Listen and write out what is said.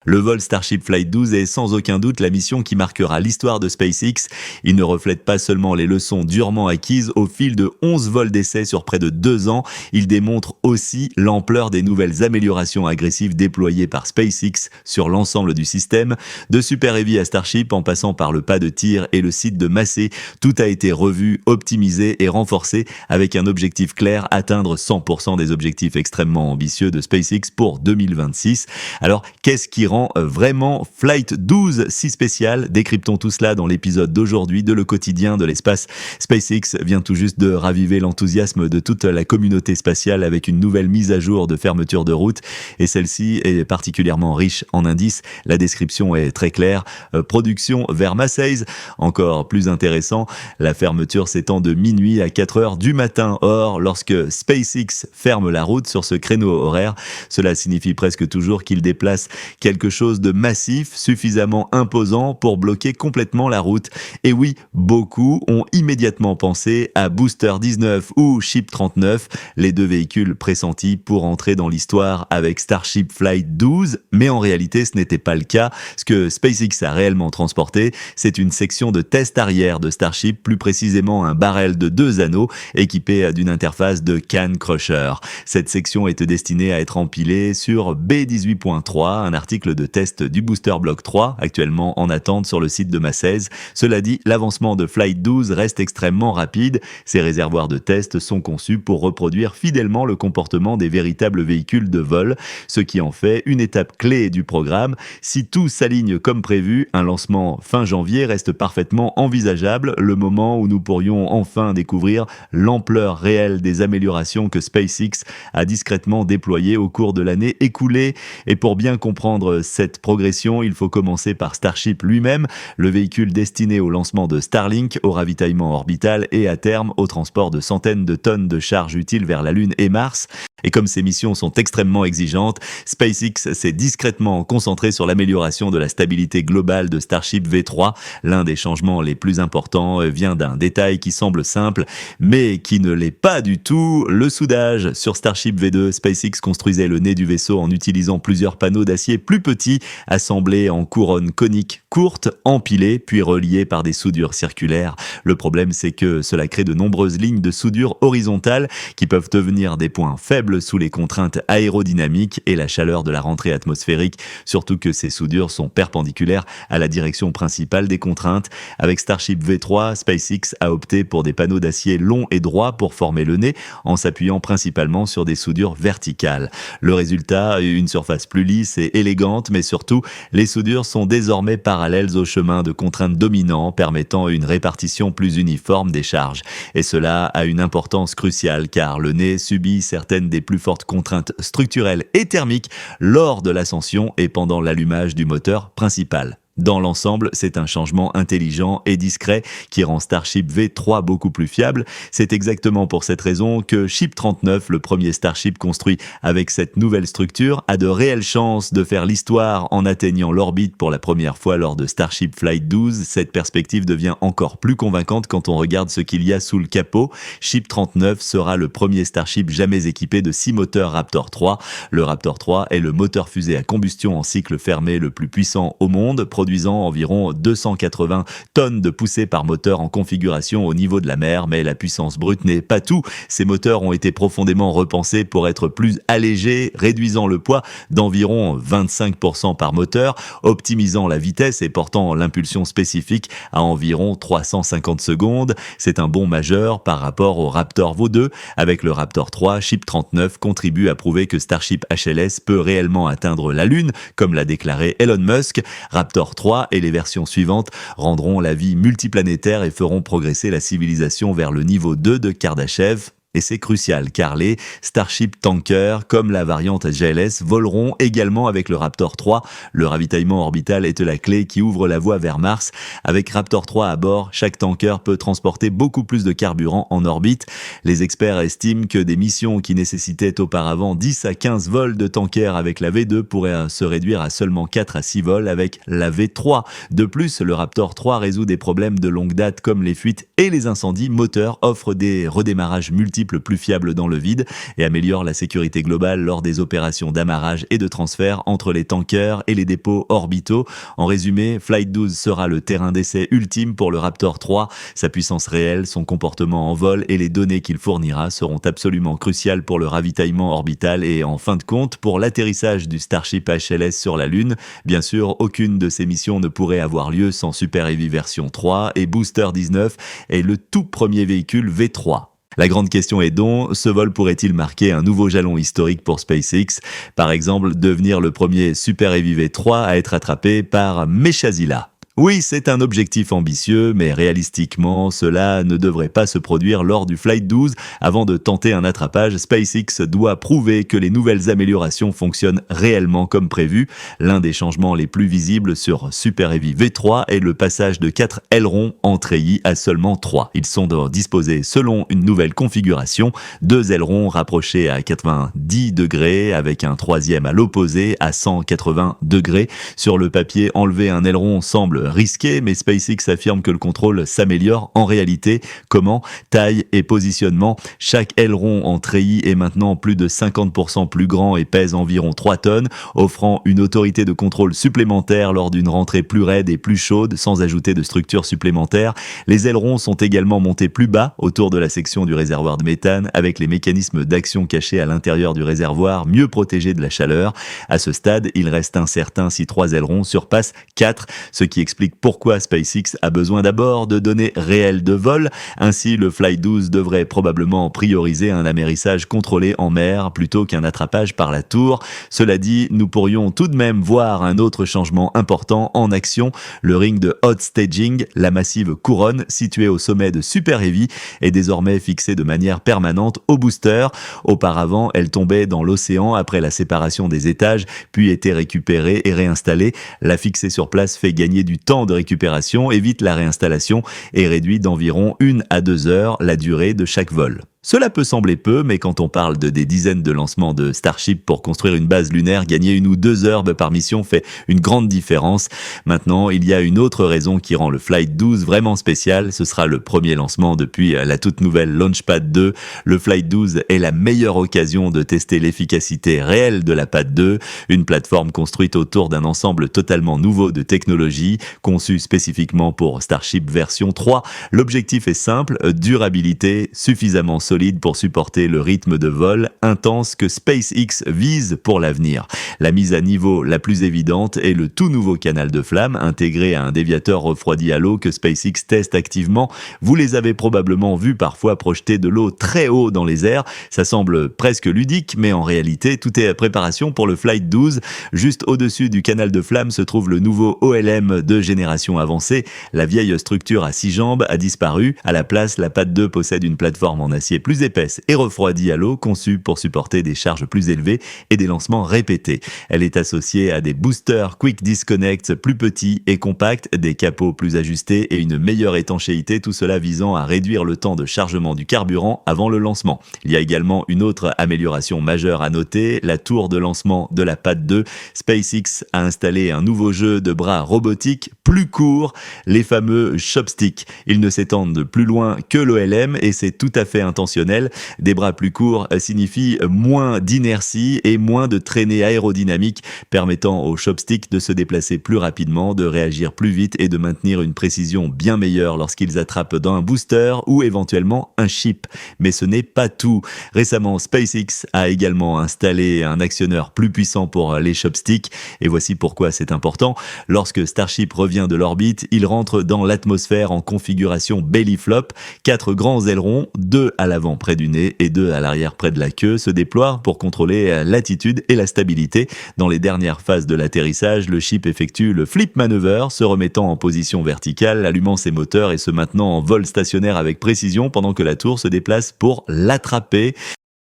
Le vol Starship Flight 12 est sans aucun doute la mission qui marquera l'histoire de SpaceX. Il ne reflète pas seulement les leçons durement acquises au fil de 11 vols d'essai sur près de 2 ans, il démontre aussi l'ampleur des nouvelles améliorations agressives déployées par SpaceX sur l'ensemble du système. De Super Heavy à Starship, en passant par le pas de tir et le site de Massey, tout a été revu, optimisé et renforcé avec un objectif clair, atteindre 100% des objectifs extrêmement ambitieux de SpaceX pour 2026. Alors, qu'est-ce qui rend vraiment Flight 12 si spécial? Décryptons tout cela dans l'épisode d'aujourd'hui de Le Quotidien de l'Espace. SpaceX vient tout juste de raviver l'enthousiasme de toute la communauté spatiale avec une nouvelle mise à jour de fermeture de route, et celle-ci est particulièrement riche en indices. La description est très claire. Production vers Massey. Encore plus intéressant, la fermeture s'étend de minuit à 4 heures du matin. Or, lorsque SpaceX ferme la route sur ce créneau horaire, cela signifie presque toujours qu'il déplace quelque chose de massif, suffisamment imposant pour bloquer complètement la route. Et oui, beaucoup ont immédiatement pensé à Booster 19 ou Ship 39, les deux véhicules pressentis pour entrer dans l'histoire avec Starship Flight 12, mais en réalité ce n'était pas le cas. Ce que SpaceX a réellement transporté, c'est une section de test arrière de Starship, plus précisément un barrel de 2 anneaux équipé d'une interface de Can Crusher. Cette section était destinée à être empilée sur B18.3, un article de test du Booster Block 3, actuellement en attente sur le site de Massey. Cela dit, l'avancement de Flight 12 reste extrêmement rapide. Ces réservoirs de test sont conçus pour reproduire fidèlement le comportement des véritables véhicules de vol, ce qui en fait une étape clé du programme. Si tout s'aligne comme prévu, un lancement fin janvier reste parfaitement envisageable, le moment où nous pourrions enfin découvrir l'ampleur réelle des améliorations que SpaceX a discrètement déployées au cours de l'année écoulée. Et pour bien comprendre cette progression, il faut commencer par Starship lui-même, le véhicule destiné au lancement de Starlink, au ravitaillement orbital et à terme au transport de centaines de tonnes de charges utiles vers la Lune et Mars. Et comme ces missions sont extrêmement exigeantes, SpaceX s'est discrètement concentré sur l'amélioration de la stabilité globale de Starship V3. L'un des changements les plus importants vient d'un détail qui semble simple, mais qui ne l'est pas du tout, le soudage. Sur Starship V2, SpaceX construisait le nez du vaisseau en utilisant plusieurs panneaux d'acier plus petits, assemblés en couronnes coniques courtes, empilées, puis reliées par des soudures circulaires. Le problème, c'est que cela crée de nombreuses lignes de soudure horizontales qui peuvent devenir des points faibles sous les contraintes aérodynamiques et la chaleur de la rentrée atmosphérique, surtout que ces soudures sont perpendiculaires à la direction principale des contraintes. Avec Starship V3, SpaceX a opté pour des panneaux d'acier longs et droits pour former le nez, en s'appuyant principalement sur des soudures verticales. Le résultat, une surface plus lisse et élégante, mais surtout, les soudures sont désormais parallèles au chemin de contraintes dominant, permettant une répartition plus uniforme des charges. Et cela a une importance cruciale, car le nez subit certaines des plus fortes contraintes structurelles et thermiques lors de l'ascension et pendant l'allumage du moteur principal. Dans l'ensemble, c'est un changement intelligent et discret qui rend Starship V3 beaucoup plus fiable. C'est exactement pour cette raison que Ship 39, le premier Starship construit avec cette nouvelle structure, a de réelles chances de faire l'histoire en atteignant l'orbite pour la première fois lors de Starship Flight 12. Cette perspective devient encore plus convaincante quand on regarde ce qu'il y a sous le capot. Ship 39 sera le premier Starship jamais équipé de 6 moteurs Raptor 3. Le Raptor 3 est le moteur fusée à combustion en cycle fermé le plus puissant au monde, produisant environ 280 tonnes de poussée par moteur en configuration au niveau de la mer, mais la puissance brute n'est pas tout. Ces moteurs ont été profondément repensés pour être plus allégés, réduisant le poids d'environ 25% par moteur, optimisant la vitesse et portant l'impulsion spécifique à environ 350 secondes. C'est un bond majeur par rapport au Raptor Vo 2. Avec le Raptor 3, Ship 39 contribue à prouver que Starship HLS peut réellement atteindre la Lune, comme l'a déclaré Elon Musk. Raptor 3 et les versions suivantes rendront la vie multiplanétaire et feront progresser la civilisation vers le niveau 2 de Kardashev. Et c'est crucial car les Starship Tanker, comme la variante GLS, voleront également avec le Raptor 3. Le ravitaillement orbital est la clé qui ouvre la voie vers Mars. Avec Raptor 3 à bord, chaque tanker peut transporter beaucoup plus de carburant en orbite. Les experts estiment que des missions qui nécessitaient auparavant 10 à 15 vols de tanker avec la V2 pourraient se réduire à seulement 4 à 6 vols avec la V3. De plus, le Raptor 3 résout des problèmes de longue date comme les fuites et les incendies moteurs, offre des redémarrages multiples multiples plus fiables dans le vide et améliore la sécurité globale lors des opérations d'amarrage et de transfert entre les tankers et les dépôts orbitaux. En résumé, Flight 12 sera le terrain d'essai ultime pour le Raptor 3. Sa puissance réelle, son comportement en vol et les données qu'il fournira seront absolument cruciales pour le ravitaillement orbital et en fin de compte pour l'atterrissage du Starship HLS sur la Lune. Bien sûr, aucune de ces missions ne pourrait avoir lieu sans Super Heavy version 3 et Booster 19 est le tout premier véhicule V3. La grande question est donc, ce vol pourrait-il marquer un nouveau jalon historique pour SpaceX? Par exemple, devenir le premier Super Heavy V3 à être attrapé par Meshazila. Oui, c'est un objectif ambitieux, mais réalistiquement, cela ne devrait pas se produire lors du Flight 12. Avant de tenter un attrapage, SpaceX doit prouver que les nouvelles améliorations fonctionnent réellement comme prévu. L'un des changements les plus visibles sur Super Heavy V3 est le passage de 4 ailerons en treillis à seulement 3. Ils sont disposés selon une nouvelle configuration, 2 ailerons rapprochés à 90 degrés avec un troisième à l'opposé à 180 degrés. Sur le papier, enlever un aileron semble risqué, mais SpaceX affirme que le contrôle s'améliore. En réalité, comment? Taille et positionnement. Chaque aileron en treillis est maintenant plus de 50% plus grand et pèse environ 3 tonnes, offrant une autorité de contrôle supplémentaire lors d'une rentrée plus raide et plus chaude, sans ajouter de structure supplémentaire. Les ailerons sont également montés plus bas autour de la section du réservoir de méthane, avec les mécanismes d'action cachés à l'intérieur du réservoir, mieux protégés de la chaleur. À ce stade, il reste incertain si 3 ailerons surpassent 4, ce qui explique pourquoi SpaceX a besoin d'abord de données réelles de vol. Ainsi, le Flight 12 devrait probablement prioriser un amérissage contrôlé en mer plutôt qu'un attrapage par la tour. Cela dit, nous pourrions tout de même voir un autre changement important en action. Le ring de hot staging, la massive couronne située au sommet de Super Heavy, est désormais fixée de manière permanente au booster. Auparavant, elle tombait dans l'océan après la séparation des étages, puis était récupérée et réinstallée. La fixer sur place fait gagner du temps de récupération, évite la réinstallation et réduit d'environ 1 à 2 heures la durée de chaque vol. Cela peut sembler peu, mais quand on parle de des dizaines de lancements de Starship pour construire une base lunaire, gagner 1 ou 2 heures par mission fait une grande différence. Maintenant, il y a une autre raison qui rend le Flight 12 vraiment spécial. Ce sera le premier lancement depuis la toute nouvelle Launchpad 2. Le Flight 12 est la meilleure occasion de tester l'efficacité réelle de la Pad 2, une plateforme construite autour d'un ensemble totalement nouveau de technologies, conçue spécifiquement pour Starship version 3. L'objectif est simple, durabilité suffisamment solide pour supporter le rythme de vol intense que SpaceX vise pour l'avenir. La mise à niveau la plus évidente est le tout nouveau canal de flamme intégré à un déviateur refroidi à l'eau que SpaceX teste activement. Vous les avez probablement vus parfois projeter de l'eau très haut dans les airs. Ça semble presque ludique, mais en réalité, tout est à préparation pour le Flight 12. Juste au-dessus du canal de flamme se trouve le nouveau OLM de génération avancée. La vieille structure à 6 jambes a disparu. À la place, la Pad 2 possède une plateforme en acier plus épaisse et refroidie à l'eau, conçue pour supporter des charges plus élevées et des lancements répétés. Elle est associée à des boosters Quick Disconnect plus petits et compacts, des capots plus ajustés et une meilleure étanchéité, tout cela visant à réduire le temps de chargement du carburant avant le lancement. Il y a également une autre amélioration majeure à noter, la tour de lancement de la Pad 2. SpaceX a installé un nouveau jeu de bras robotiques plus courts, les fameux chopsticks. Ils ne s'étendent plus loin que l'OLM et c'est tout à fait intentionnel. Des bras plus courts signifient moins d'inertie et moins de traînée aérodynamique, permettant aux chopsticks de se déplacer plus rapidement, de réagir plus vite et de maintenir une précision bien meilleure lorsqu'ils attrapent dans un booster ou éventuellement un ship. Mais ce n'est pas tout. Récemment, SpaceX a également installé un actionneur plus puissant pour les chopsticks et voici pourquoi c'est important. Lorsque Starship revient de l'orbite, il rentre dans l'atmosphère en configuration belly flop. 4 grands ailerons, 2 à l'avant près du nez et 2 à l'arrière près de la queue, se déploient pour contrôler l'attitude et la stabilité. Dans les dernières phases de l'atterrissage, le ship effectue le flip maneuver, se remettant en position verticale, allumant ses moteurs et se maintenant en vol stationnaire avec précision pendant que la tour se déplace pour l'attraper.